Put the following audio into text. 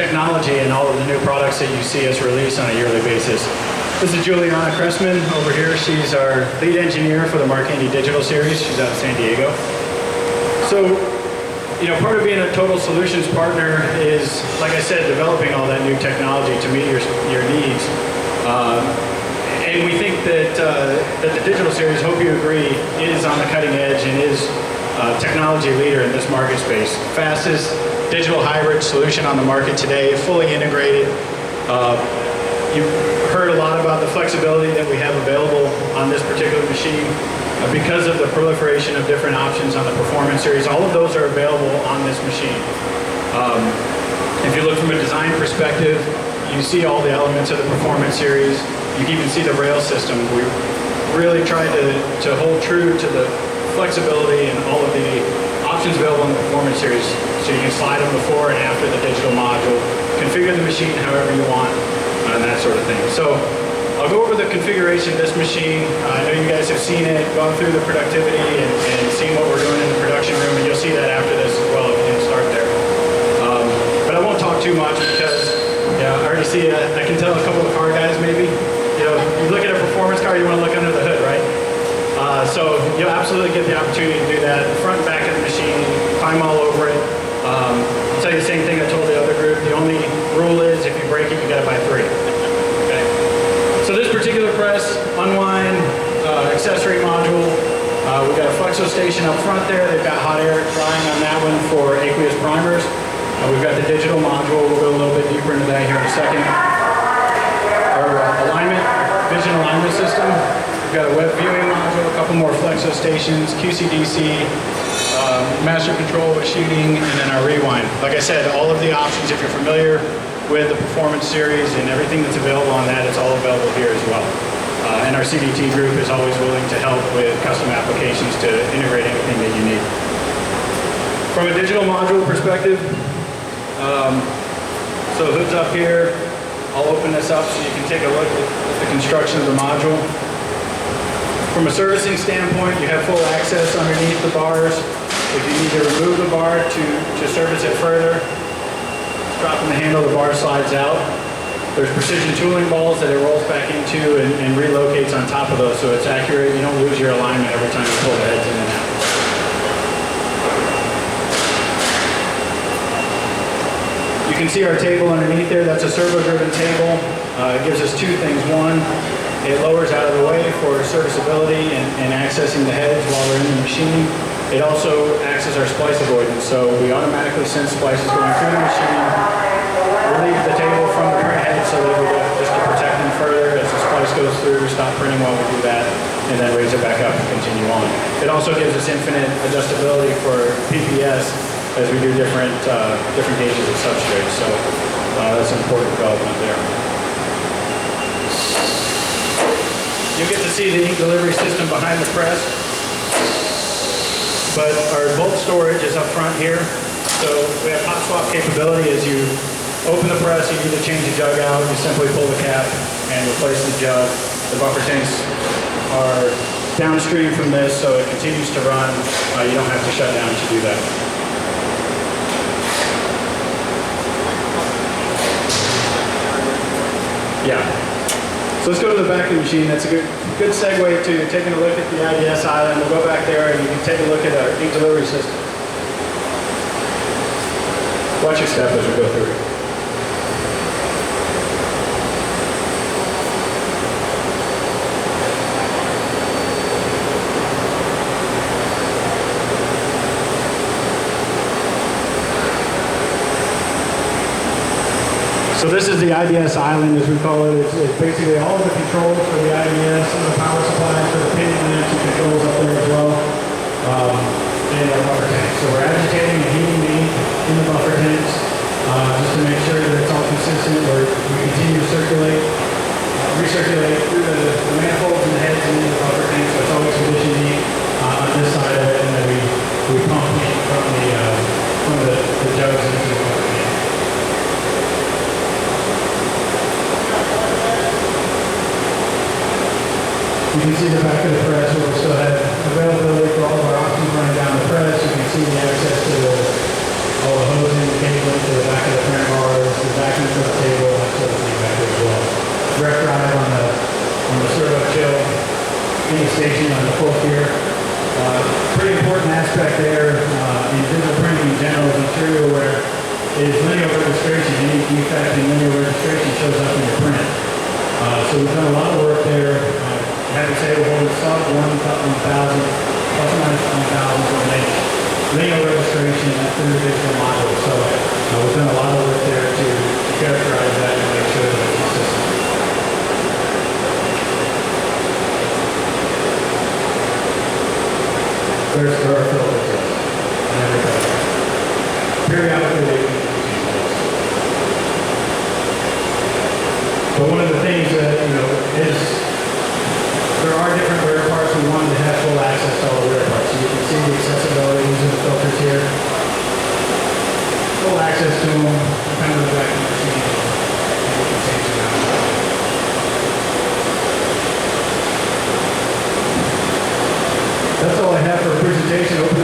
technology and all of the new products that you see us release on a yearly basis. This is Juliana Cressman over here. She's our lead engineer for the Mark Handy Digital Series. She's out of San Diego. So, part of being a total solutions partner is, like I said, developing all that new technology to meet your needs. And we think that the Digital Series, hope you agree, is on the cutting edge and is a technology leader in this market space. Fastest digital hybrid solution on the market today, fully integrated. You've heard a lot about the flexibility that we have available on this particular machine. Because of the proliferation of different options on the Performance Series, all of those are available on this machine. If you look from a design perspective, you see all the elements of the Performance Series. You can even see the rail system. We really tried to hold true to the flexibility and all of the options available in the Performance Series. So you can slide them before and after the digital module, configure the machine however you want, and that sort of thing. So I'll go over the configuration of this machine. I know you guys have seen it, gone through the productivity and seen what we're doing in the production room, and you'll see that after this as well if you didn't start there. But I won't talk too much because I already see, I can tell a couple of car guys maybe. You look at a performance car, you want to look under the hood, right? So you'll absolutely get the opportunity to do that. The front and back of the machine, climb all over it. I'll tell you the same thing I told the other group. The only rule is if you break it, you got to buy 3. Okay. So this particular press, unwind, accessory module. We've got a Flexo station up front there. They've got hot air drying on that one for aqueous primers. We've got the digital module. We'll go a little bit deeper into that here in a second. Our alignment, vision alignment system. We've got a web viewing module, a couple more Flexo stations, QCDC, master control with shooting, and then our rewind. Like I said, all of the options, if you're familiar with the Performance Series and everything that's available on that, it's all available here as well. And our CDT group is always willing to help with custom applications to integrate anything that you need. From a digital module perspective, so hood's up here. I'll open this up so you can take a look at the construction of the module. From a servicing standpoint, you have full access underneath the bars. If you need to remove the bar to service it further, dropping the handle, the bar slides out. There's precision tooling balls that it rolls back into and relocates on top of those, so it's accurate. You don't lose your alignment every time you pull the heads in and out. You can see our table underneath there. That's a servo-driven table. It gives us 2 things. One, it lowers out of the way for serviceability and accessing the heads while we're in the machine. It also acts as our splice avoidance, so we automatically sense splices going through the machine, relieve the table from the print head so that we don't, just to protect them further as the splice goes through, stop printing while we do that, and then raise it back up and continue on. It also gives us infinite adjustability for PPS as we do different gauges of substrate, so that's an important development there. You'll get to see the ink delivery system behind the press. But our bulk storage is up front here. So we have hot swap capability. As you open the press, you need to change the jug out. You simply pull the cap and replace the jug. The buffer tanks are downstream from this, so it continues to run. You don't have to shut down to do that. Yeah. So let's go to the back of the machine. That's a good segue to taking a look at the IDS island. We'll go back there and you can take a look at our ink delivery system. Watch your step as we go through it. So this is the IDS island, as we call it. It's basically all of the controls for the IDS and the power supply for the pin units and controls up there as well. And our buffer tanks. So we're agitating and heating the ink in the buffer tanks just to make sure that it's all consistent. We continue to recirculate through the manifolds and the heads and the buffer tanks. So it's always conditioned ink on this side of it, and then we pump ink from the jugs into the buffer tank. You can see the back of the press where we still have availability for all of our options running down the press. You can see the access to all the hosing, cabling to the back of the print bars, the registration, any defect in linear registration shows up in your print. So we've done a lot of work there. Happy to say we're holding sub 1,000, plus or minus 1,000 for linear registration at through the digital module. So we've done a lot of work there to characterize that and make sure that it's consistent. There's our filters and everything. Periodically they can change those. But one of the things that, is there are different wear parts. We wanted to have full access to all the wear parts. So you can see the accessibility using the filters here. Full access to them, depending on the vacuum machine. And we can change them out. That's all I have for a presentation.